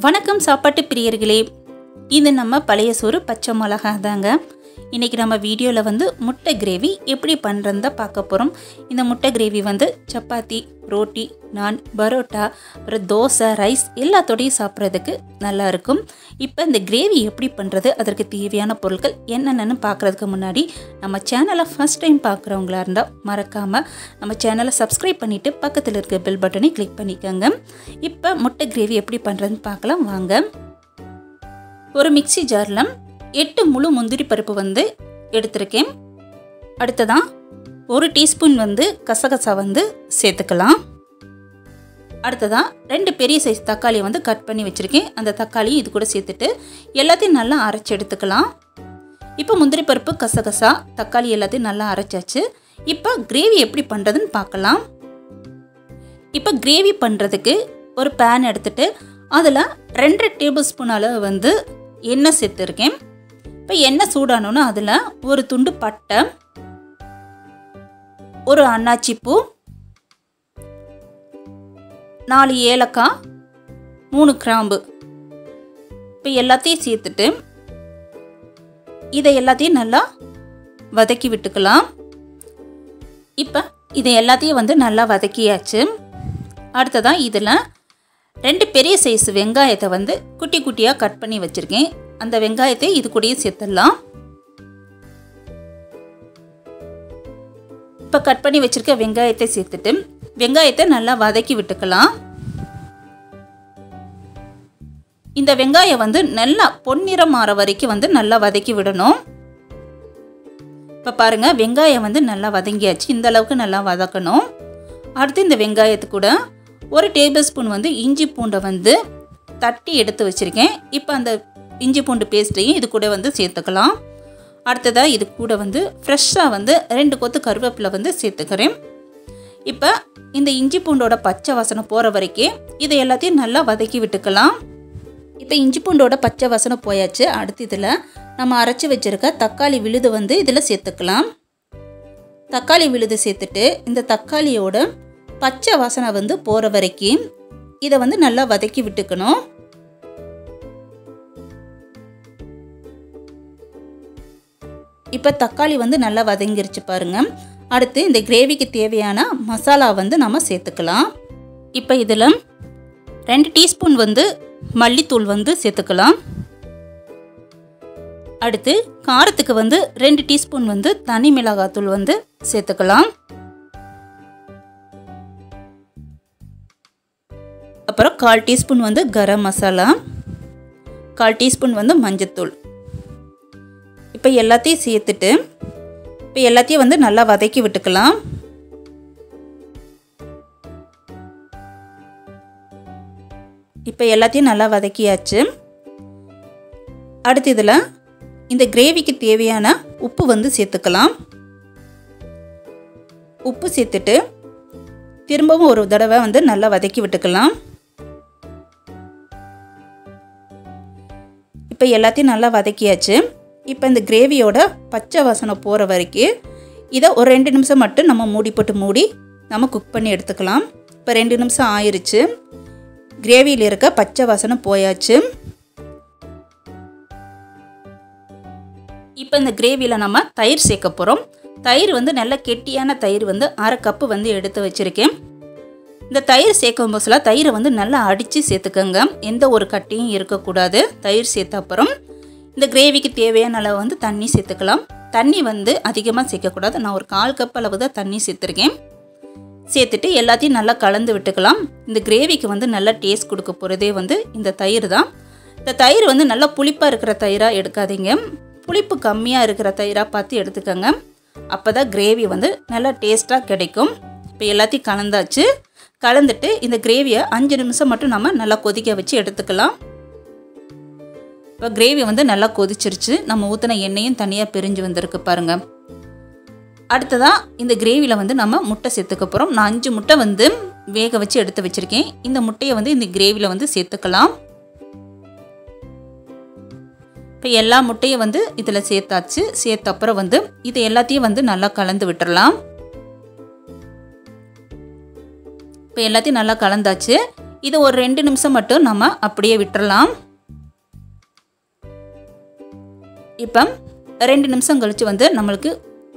வணக்கம் சாப்பாட்டு பிரியர்களே, இது நம்ம பழைய சோறு பச்சை மிளகா தாங்க. இன்றைக்கி நம்ம வீடியோவில் வந்து முட்டை கிரேவி எப்படி பண்ணுறத பார்க்க போகிறோம். இந்த முட்டை கிரேவி வந்து சப்பாத்தி, ரோட்டி, நான், பரோட்டா, அப்புறம் தோசை, ரைஸ் எல்லாத்தோடையும் சாப்பிட்றதுக்கு நல்லாயிருக்கும். இப்போ இந்த கிரேவி எப்படி பண்ணுறது, அதற்கு தேவையான பொருட்கள் என்னென்னு பார்க்குறதுக்கு முன்னாடி நம்ம சேனலை ஃபஸ்ட் டைம் பார்க்குறவங்களா இருந்தால் மறக்காமல் நம்ம சேனலை சப்ஸ்கிரைப் பண்ணிவிட்டு பக்கத்தில் இருக்க பெல் பட்டனை கிளிக் பண்ணிக்கோங்க. இப்போ முட்டை கிரேவி எப்படி பண்ணுறதுன்னு பார்க்கலாம் வாங்க. ஒரு மிக்சி ஜாரில் 8 முழு முந்திரி பருப்பு வந்து எடுத்திருக்கேன். அடுத்ததான் 1 டீஸ்பூன் வந்து கசகசா வந்து சேர்த்துக்கலாம். அடுத்ததான் 2 பெரிய சைஸ் தக்காளி வந்து கட் பண்ணி வச்சுருக்கேன். அந்த தக்காளி இது கூட சேர்த்துட்டு எல்லாத்தையும் நல்லா அரைச்சி எடுத்துக்கலாம். இப்போ முந்திரி பருப்பு, கசகசா, தக்காளி எல்லாத்தையும் நல்லா அரைச்சாச்சு. இப்போ கிரேவி எப்படி பண்ணுறதுன்னு பார்க்கலாம். இப்போ கிரேவி பண்ணுறதுக்கு ஒரு பேன் எடுத்துகிட்டு அதில் 2 டேபிள் ஸ்பூன் அளவு வந்து எண்ணெய் சேர்த்துருக்கேன். இப்போ எண்ணெய் சூடானோன்னு அதில் ஒரு துண்டு பட்டை, ஒரு அன்னாச்சி பூ, 4 ஏலக்காய், 3 கிராம்பு இப்போ எல்லாத்தையும் சேர்த்துட்டு இதை எல்லாத்தையும் நல்லா வதக்கி விட்டுக்கலாம். இப்போ இதை எல்லாத்தையும் வந்து நல்லா வதக்கியாச்சு. அடுத்ததான் இதில் 2 பெரிய சைஸ் வெங்காயத்தை வந்து குட்டி குட்டியாக கட் பண்ணி வச்சுருக்கேன். அந்த வெங்காயத்தை இது கூடயே சேர்த்துடலாம். இப்போ கட் பண்ணி வச்சுருக்க வெங்காயத்தை சேர்த்துட்டு வெங்காயத்தை நல்லா வதக்கி விட்டுக்கலாம். இந்த வெங்காயம் வந்து நல்லா பொன்னிறம் மாற வரைக்கும் வந்து நல்லா வதக்கி விடணும். இப்போ பாருங்கள், வெங்காயம் வந்து நல்லா வதங்கியாச்சு. இந்த அளவுக்கு நல்லா வதக்கணும். அடுத்து இந்த வெங்காயத்து கூட 1 டேபிள் ஸ்பூன் வந்து இஞ்சி பூண்டை வந்து தட்டி எடுத்து வச்சுருக்கேன். இப்போ அந்த இஞ்சி பூண்டு பேஸ்ட்டையும் இது கூட வந்து சேர்த்துக்கலாம். அடுத்ததாக இது கூட வந்து ஃப்ரெஷ்ஷாக வந்து 2 கொத்து கருவேப்பிலை வந்து சேர்த்துக்கிறேன். இப்போ இந்த இஞ்சி பூண்டோட பச்சை வாசனை போகிற வரைக்கும் இதை எல்லாத்தையும் நல்லா வதக்கி விட்டுக்கலாம். இப்போ இஞ்சி பூண்டோட பச்சை வாசனை போயாச்சு. அடுத்து இதில் நம்ம அரைச்சி வச்சுருக்க தக்காளி விழுது வந்து இதில் சேர்த்துக்கலாம். தக்காளி விழுது சேர்த்துட்டு இந்த தக்காளியோட பச்சை வாசனை வந்து போகிற வரைக்கும் இதை வந்து நல்லா வதக்கி விட்டுக்கணும். இப்போ தக்காளி வந்து நல்லா வதங்கிருச்சு பாருங்க. அடுத்து இந்த கிரேவிக்கு தேவையான மசாலா வந்து நம்ம சேர்த்துக்கலாம். இப்போ இதில் 2 டீஸ்பூன் வந்து மல்லித்தூள் வந்து சேர்த்துக்கலாம். அடுத்து காரத்துக்கு வந்து 2 டீஸ்பூன் வந்து தனி மிளகாத்தூள் வந்து சேர்த்துக்கலாம். அப்புறம் 1/4 டீஸ்பூன் வந்து கரம் மசாலா, 1/4 டீஸ்பூன் வந்து மஞ்சத்தூள். இப்போ எல்லாத்தையும் சேர்த்துட்டு இப்போ எல்லாத்தையும் வந்து நல்லா வதக்கி விட்டுக்கலாம். இப்போ எல்லாத்தையும் நல்லா வதக்கியாச்சு. அடுத்து இதில் இந்த கிரேவிக்கு தேவையான உப்பு வந்து சேர்த்துக்கலாம். உப்பு சேர்த்துட்டு திரும்பவும் ஒரு தடவை வந்து நல்லா வதக்கி விட்டுக்கலாம். இப்போ எல்லாத்தையும் நல்லா வதக்கியாச்சு. இப்போ இந்த கிரேவியோட பச்சை வாசனை போகிற வரைக்கும் இதை ஒரு 2 நிமிஷம் மட்டும் நம்ம மூடி போட்டு மூடி நம்ம குக் பண்ணி எடுத்துக்கலாம். இப்போ 2 நிமிஷம் ஆயிடுச்சு. கிரேவியில் இருக்க பச்சை வாசனை போயாச்சு. இப்போ இந்த கிரேவியில் நம்ம தயிர் சேர்க்க போகிறோம். தயிர் வந்து நல்ல கெட்டியான தயிர் வந்து 1/2 கப்பு வந்து எடுத்து வச்சுருக்கேன். இந்த தயிர் சேர்க்கும் போதுல தயிரை வந்து நல்லா அடித்து சேர்த்துக்கோங்க. எந்த ஒரு கட்டியும் இருக்கக்கூடாது. தயிர் சேர்த்த அப்புறம் இந்த கிரேவிக்கு தேவையான அளவு வந்து தண்ணி சேர்த்துக்கலாம். தண்ணி வந்து அதிகமாக சேர்க்கக்கூடாது. நான் ஒரு 1/4 கப் அளவு தான் தண்ணி சேர்த்துருக்கேன். சேர்த்துட்டு எல்லாத்தையும் நல்லா கலந்து விட்டுக்கலாம். இந்த கிரேவிக்கு வந்து நல்லா டேஸ்ட் கொடுக்க போகிறதே வந்து இந்த தயிர் தான். இந்த தயிர் வந்து நல்லா புளிப்பாக இருக்கிற தயிராக எடுக்காதீங்க. புளிப்பு கம்மியாக இருக்கிற தயிராக பார்த்து எடுத்துக்கோங்க. அப்போ தான் கிரேவி வந்து நல்லா டேஸ்ட்டாக கிடைக்கும். இப்போ எல்லாத்தையும் கலந்தாச்சு. கலந்துட்டு இந்த கிரேவியை 5 நிமிஷம் மட்டும் நம்ம நல்லா கொதிக்க வச்சு எடுத்துக்கலாம். இப்போ கிரேவி வந்து நல்லா கொதிச்சிருச்சு. நம்ம ஊற்றின எண்ணெயும் தனியாக பிரிஞ்சு வந்திருக்கு பாருங்கள். அடுத்ததாக இந்த கிரேவியில் வந்து நம்ம முட்டை சேர்த்துக்க போகிறோம். நான் 5 முட்டை வந்து வேக வச்சு எடுத்து வச்சுருக்கேன். இந்த முட்டையை வந்து இந்த கிரேவியில் வந்து சேர்த்துக்கலாம். இப்போ எல்லா முட்டையும் வந்து இதில் சேர்த்தாச்சு. சேர்த்த அப்புறம் வந்து இது எல்லாத்தையும் வந்து நல்லா கலந்து விட்டுறலாம். இப்போ எல்லாத்தையும் நல்லா கலந்தாச்சு. இது ஒரு 2 நிமிஷம் மட்டும் நம்ம அப்படியே விட்டுறலாம். இப்போ 2 நிமிஷம் கழிச்சு வந்து நம்மளுக்கு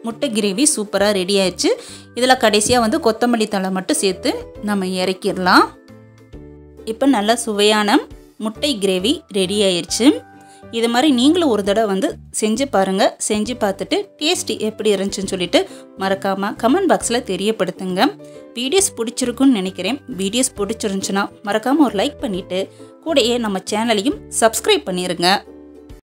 முட்டை கிரேவி சூப்பராக ரெடி ஆயிடுச்சு. இதில் கடைசியாக வந்து கொத்தமல்லி தழை மட்டும் சேர்த்து நம்ம இறக்கிடலாம். இப்போ நல்லா சுவையான முட்டை கிரேவி ரெடி ஆயிடுச்சு. இது மாதிரி நீங்களும் ஒரு தடவை வந்து செஞ்சு பாருங்கள். செஞ்சு பார்த்துட்டு டேஸ்ட் எப்படி இருந்துச்சுன்னு சொல்லிட்டு மறக்காமல் கமெண்ட் பாக்ஸில் தெரியப்படுத்துங்க. வீடியோஸ் பிடிச்சிருக்குன்னு நினைக்கிறேன். வீடியோஸ் பிடிச்சிருந்துச்சுன்னா மறக்காமல் ஒரு லைக் பண்ணிவிட்டு கூடயே நம்ம சேனலையும் சப்ஸ்கிரைப் பண்ணிடுங்க.